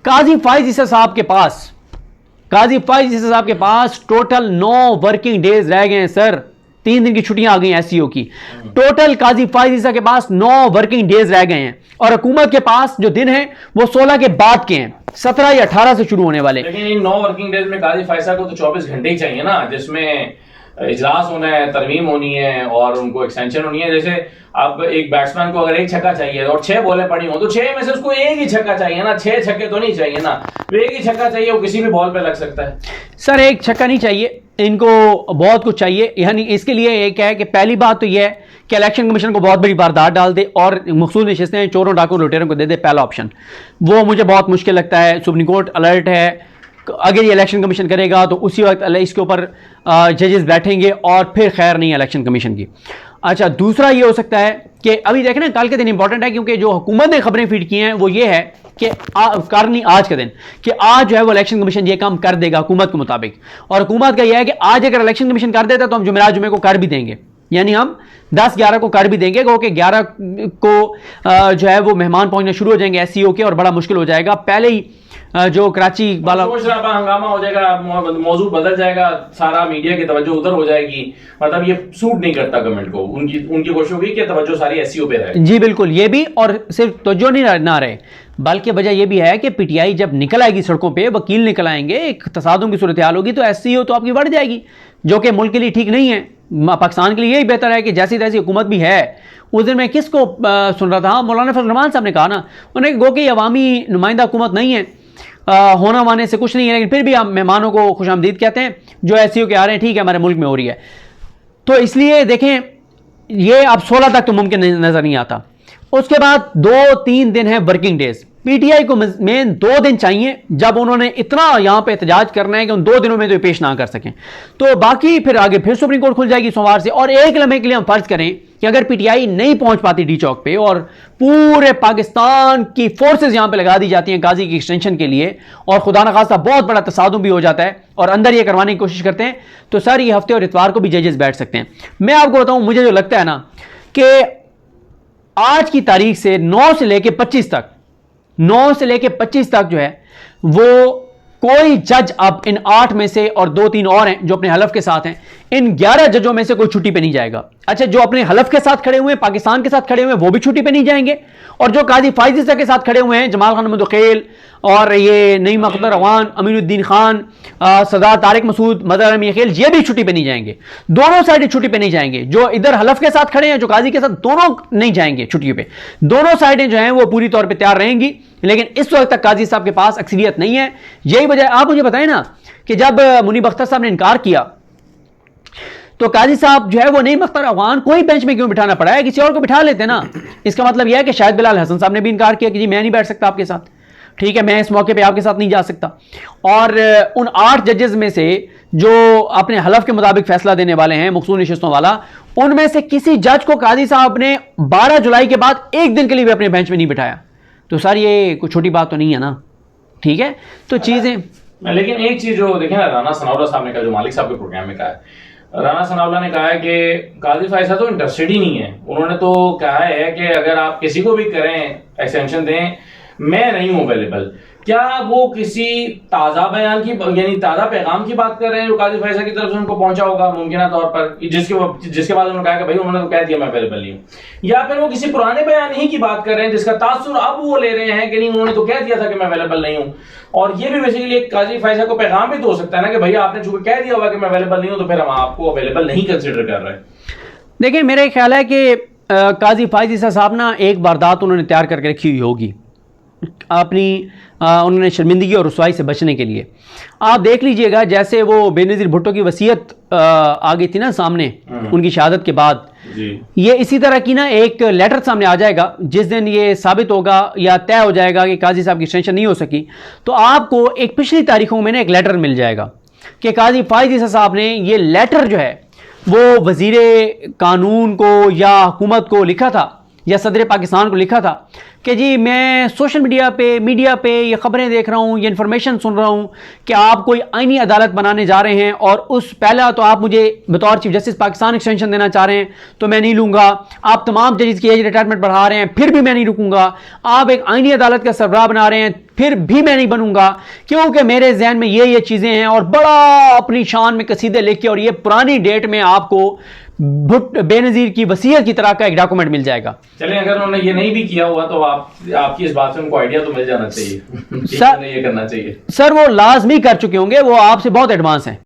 काजी फाइज ईसा साहब के पास total 9 working days रह गए हैं सर। 3 दिन की छुट्टियां आ गई हैं एससीओ की। टोटल काजी फाइज ईसा के पास 9 वर्किंग डेज रह गए हैं और हुकूमत के पास जो दिन है वो 16 के बाद के हैं, 17 या 18 से शुरू होने वाले। लेकिन इन 9 वर्किंग डेज में काजी फाइजा को तो 24 घंटे ही चाहिए ना, जिसमें इजलास होना है, तरमीम होनी है और उनको एक्सटेंशन होनी है। जैसे अब एक बैट्समैन को अगर 1 छक्का चाहिए और 6 बॉलें पड़ी हो तो 6 में से उसको 1 ही छक्का चाहिए ना, 6 छक्के तो नहीं चाहिए ना। वो 1 ही छक्का चाहिए, वो किसी भी बॉल पे लग सकता है। सर 1 छक्का नहीं चाहिए, इनको बहुत कुछ चाहिए। यानी इसके लिए एक है कि पहली बात तो यह है कि इलेक्शन कमीशन को बहुत बड़ी वारदात डाल दे और मखसूस नशिस्तें चोरों डाकों लुटेरों को दे दे। पहला ऑप्शन वो मुझे बहुत मुश्किल लगता है। सुप्रीम कोर्ट अलर्ट है, अगर ये इलेक्शन कमीशन करेगा तो उसी वक्त इसके ऊपर जजेस बैठेंगे और फिर खैर नहीं है इलेक्शन कमीशन की। अच्छा, दूसरा ये हो सकता है कि अभी देखें ना, कल के दिन इंपॉर्टेंट है क्योंकि जो हुकूमत ने खबरें फीड की हैं वो ये है कि नहीं आज का दिन कि आज जो है वो इलेक्शन कमीशन ये काम कर देगा हुकूमत के मुताबिक। और हुकूमत का यह है कि आज अगर इलेक्शन कमीशन कर देता तो हम जुमे को कर भी देंगे, यानी हम 10-11 को कर भी देंगे, क्योंकि 11 को जो है वो मेहमान पहुंचने शुरू हो जाएंगे एससीओ के और बड़ा मुश्किल हो जाएगा। पहले ही जो कराची वाला हंगामा हो जाएगा, मौजूद बदल जाएगा, सारा मीडिया की तवज्जो उधर हो जाएगी। मतलब ये सूट नहीं करता गवर्नमेंट को, उनकी कोशिश होगी कि तवज्जो सारी एससीओ पे रहे। जी बिल्कुल, ये भी, और सिर्फ तवज्जो नहीं ना रहे बल्कि वजह यह भी है कि पीटीआई जब निकल आएगी सड़कों पे, वकील निकल आएंगे, एक तसादुम की सूरत हाल होगी तो एससीओ तो आपकी बढ़ जाएगी, जो कि मुल्क के लिए ठीक नहीं है। पाकिस्तान के लिए यही बेहतर है कि जैसी तैसी हुकूमत भी है। उस दिन मैं किसको सुन रहा था, मौलाना फजल रहमान साहब ने कहा ना, उन्हें गो कि अवामी नुमाइंदा हुकूमत नहीं है, होना माने से कुछ नहीं है, लेकिन फिर भी हम मेहमानों को खुशामदीद कहते हैं जो एससीओ के आ रहे हैं, ठीक है हमारे मुल्क में हो रही है। तो इसलिए देखें ये अब 16 तक तो मुमकिन नजर नहीं आता। उसके बाद 2-3 दिन है वर्किंग डेज। पीटीआई को मेन 2 दिन चाहिए जब उन्होंने इतना यहां पे एहतजाज करना है कि उन 2 दिनों में तो पेश ना कर सकें। तो बाकी फिर आगे फिर सुप्रीम कोर्ट खुल जाएगी सोमवार से। और एक लम्हे के लिए हम फर्ज करें कि अगर पीटीआई नहीं पहुंच पाती डी चौक पे और पूरे पाकिस्तान की फोर्सेस यहां पे लगा दी जाती हैं काजी की एक्सटेंशन के लिए, और खुदा न खास्ता बहुत बड़ा तसादुम भी हो जाता है और अंदर ये करवाने की कोशिश करते हैं, तो सर ये हफ्ते और इतवार को भी जजेस बैठ सकते हैं। मैं आपको बताऊं, मुझे जो लगता है ना कि आज की तारीख से 9 से लेकर 25 तक 9 से लेकर 25 तक जो है वो कोई जज अब इन 8 में से, और 2-3 और हैं जो अपने हलफ के साथ हैं, इन 11 जजों में से कोई छुट्टी पे नहीं जाएगा। अच्छा, जो अपने हलफ के साथ खड़े हुए हैं, पाकिस्तान के साथ खड़े हुए हैं, वो भी छुट्टी पे नहीं जाएंगे। और जो काजी फाइज ईसा के साथ खड़े हुए हैं, जमाल खान मुदखेल और ये नईम अख्तर अवान, अमीनुद्दीन खान, सरदार तारिक मसूद, मदर अमी खेल, ये भी छुट्टी पे नहीं जाएंगे। दोनों साइड छुट्टी पे नहीं जाएंगे। जो इधर हलफ के साथ खड़े हैं, जो काजी के साथ, दोनों नहीं जाएंगे छुट्टियों पे। दोनों साइडें जो हैं वो पूरी तौर पर तैयार रहेंगी, लेकिन इस वक्त तक काजी साहब के पास अक्सरियत नहीं है। यही वजह, आप मुझे बताएं ना कि जब मुनीब अख्तर साहब ने इनकार किया तो काजी साहब जो है वो नईम अख्तर अवान कोई बेंच में क्यों बिठाना पड़ा है, किसी और को बिठा लेते ना। इसका मतलब यह है कि शायद बिलाल हसन साहब ने भी इनकार किया कि जी मैं नहीं बैठ सकता आपके साथ, ठीक है, मैं इस मौके पे आपके साथ नहीं जा सकता। और उन 8 जजेस में से जो अपने हलफ के मुताबिक फैसला देने वाले हैं, मखसूस नशिस्तों वाला, उनमें से किसी जज को काजी साहब ने 12 जुलाई के बाद 1 दिन के लिए भी अपने बेंच में नहीं बिठाया। तो सर ये कोई छोटी बात तो नहीं है ना, ठीक है। तो चीजें, लेकिन एक चीज जो देखें ना, राना सनाउल्लाह साहब ने कहा, जो मालिक साहब के प्रोग्राम में कहा है, राना सनाउल्लाह ने कहा है कि काजी फाइजा तो इंटरेस्टेड ही नहीं है। उन्होंने तो कहा है कि अगर आप किसी को भी करें, एक्सटेंशन दें, मैं नहीं हूं अवेलेबल। क्या वो किसी ताजा बयान की, यानी ताजा पैगाम की बात कर रहे हैं जो काजी फाइजा की तरफ से उनको पहुंचा होगा मुमकिन तौर पर, जिसके बाद उन्होंने कहा कि भाई उन्होंने तो कह दिया मैं अवेलेबल नहीं हूं, या फिर वो किसी पुराने बयान ही की बात कर रहे हैं जिसका तासुर अब वो ले रहे हैं कि नहीं उन्होंने तो कह दिया था कि मैं अवेलेबल नहीं हूं। और ये भी बेसिकली काजी फाइजा को पैगाम भी तो हो सकता है ना कि भैया आपने चूंकि कह दिया होगा कि मैं अवेलेबल नहीं हूं तो फिर हम आपको अवेलेबल नहीं कंसिडर कर रहे हैं। देखिए मेरा ख्याल है कि काजी फाइज ईसा साहब ना एक वारदात उन्होंने तैयार करके रखी हुई होगी अपनी, उन्होंने शर्मिंदगी और रुसवाई से बचने के लिए। आप देख लीजिएगा जैसे वो बेनज़ीर भुट्टो की वसीयत आ गई थी ना सामने उनकी शहादत के बाद, ये इसी तरह की ना एक लेटर सामने आ जाएगा जिस दिन ये साबित होगा या तय हो जाएगा कि काजी साहब की एक्सटेंशन नहीं हो सकी, तो आपको एक पिछली तारीखों में ना एक लेटर मिल जाएगा कि काजी फाइज ईसा साहब ने ये लेटर जो है वो वजीर कानून को या हुकूमत को लिखा था या सदर पाकिस्तान को लिखा था कि जी मैं सोशल मीडिया पे ये खबरें देख रहा हूँ, ये इन्फॉर्मेशन सुन रहा हूँ कि आप कोई आईनी अदालत बनाने जा रहे हैं और उस पहला तो आप मुझे बतौर चीफ जस्टिस पाकिस्तान एक्सटेंशन देना चाह रहे हैं तो मैं नहीं लूँगा, आप तमाम जजेस की एज रिटायरमेंट बढ़ा रहे हैं फिर भी मैं नहीं रुकूंगा, आप एक आईनी अदालत का सरबराह बना रहे हैं फिर भी मैं नहीं बनूंगा क्योंकि मेरे जहन में ये चीज़ें हैं, और बड़ा अपनी शान में कसीदे लिख के, और ये पुरानी डेट में आपको भुट्टो बेनज़ीर की वसीयत की तरह का एक डॉक्यूमेंट मिल जाएगा। चलिए, अगर उन्होंने ये नहीं भी किया हुआ तो आपकी इस बात से उनको आइडिया तो मिल जाना चाहिए सर, ये करना चाहिए। सर वो लाजमी कर चुके होंगे, वो आपसे बहुत एडवांस हैं।